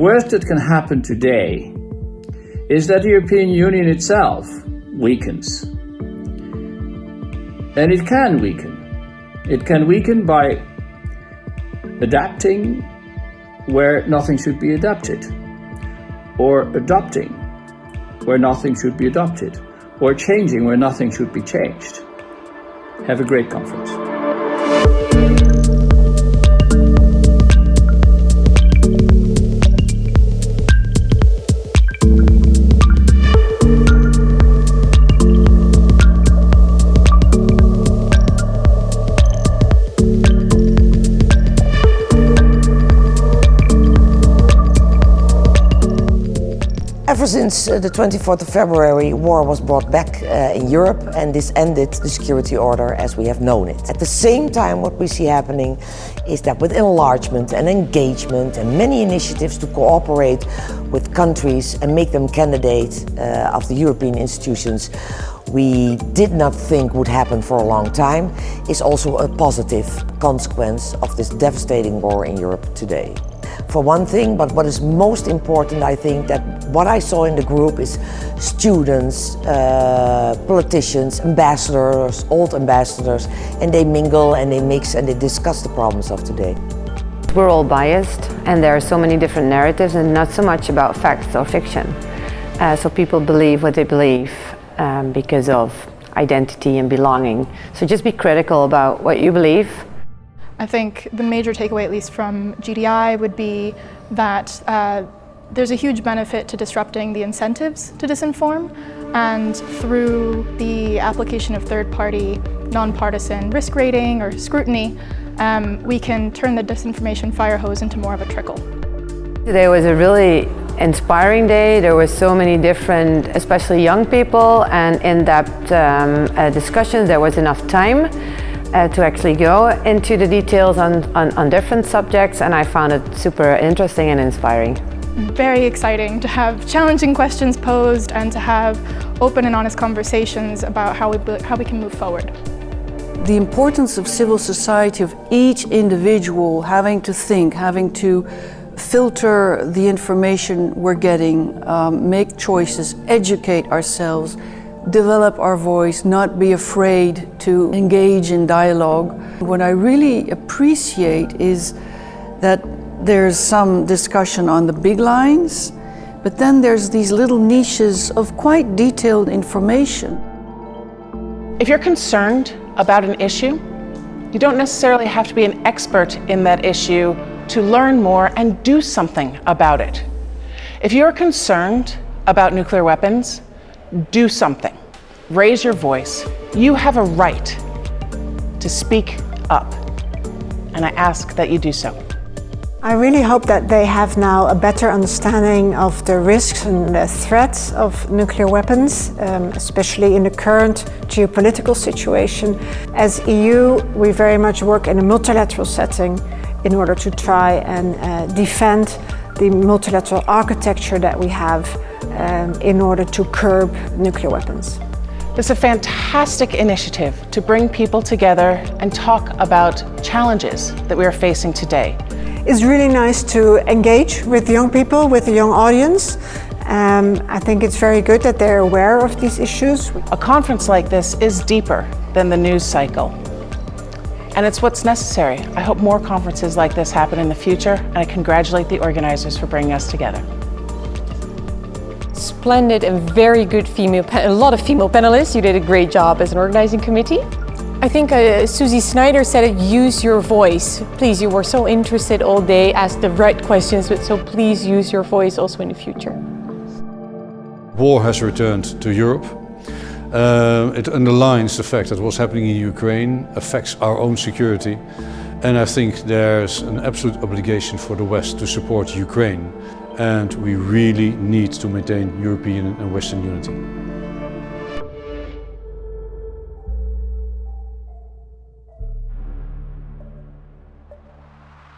worst that can happen today is that the European Union itself weakens. And it can weaken. It can weaken by adapting where nothing should be adapted, or adopting where nothing should be adopted, or changing where nothing should be changed. Have a great conference. Ever since the 24th of February, war was brought back in Europe, and this ended the security order as we have known it. At the same time, what we see happening is that with enlargement and engagement and many initiatives to cooperate with countries and make them candidates of the European institutions we did not think would happen for a long time, is also a positive consequence of this devastating war in Europe today. For one thing, but what is most important, I think, that what I saw in the group is students, politicians, ambassadors, old ambassadors, and they mingle and they mix and they discuss the problems of today. We're all biased, and there are so many different narratives and not so much about facts or fiction. So people believe what they believe because of identity and belonging. So just be critical about what you believe. I think the major takeaway, at least from GDI, would be that there's a huge benefit to disrupting the incentives to disinform, and through the application of third-party, non-partisan risk rating or scrutiny, we can turn the disinformation fire hose into more of a trickle. Today was a really inspiring day. There were so many different, especially young people, and in-depth discussions. There was enough time to actually go into the details on different subjects, and I found it super interesting and inspiring. Very exciting to have challenging questions posed and to have open and honest conversations about how we can move forward. The importance of civil society, of each individual having to think, having to filter the information we're getting, make choices, educate ourselves, develop our voice, not be afraid to engage in dialogue. What I really appreciate is that there's some discussion on the big lines, but then there's these little niches of quite detailed information. If you're concerned about an issue, you don't necessarily have to be an expert in that issue to learn more and do something about it. If you're concerned about nuclear weapons, do something. Raise your voice. You have a right to speak up, and I ask that you do so. I really hope that they have now a better understanding of the risks and the threats of nuclear weapons, especially in the current geopolitical situation. As EU, we very much work in a multilateral setting in order to try and defend the multilateral architecture that we have in order to curb nuclear weapons. This is a fantastic initiative to bring people together and talk about challenges that we are facing today. It's really nice to engage with young people, with the young audience. I think it's very good that they're aware of these issues. A conference like this is deeper than the news cycle, and it's what's necessary. I hope more conferences like this happen in the future, and I congratulate the organizers for bringing us together. Splendid and very good a lot of female panelists. You did a great job as an organizing committee. I think Susie Snyder said it, use your voice. Please, you were so interested all day, ask the right questions, but so please use your voice also in the future. War has returned to Europe. It underlines the fact that what's happening in Ukraine affects our own security. And I think there's an absolute obligation for the West to support Ukraine. And we really need to maintain European and Western unity.